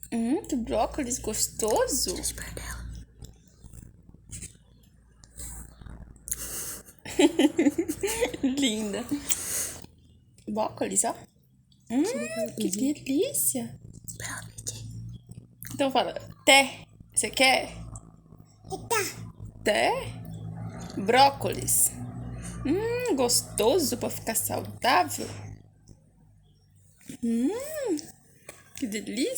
Que brócolis gostoso. Linda. Brócolis, ó. Que delícia. Então fala, té. Você quer? Té? Brócolis. Gostoso pra ficar saudável. Que delícia.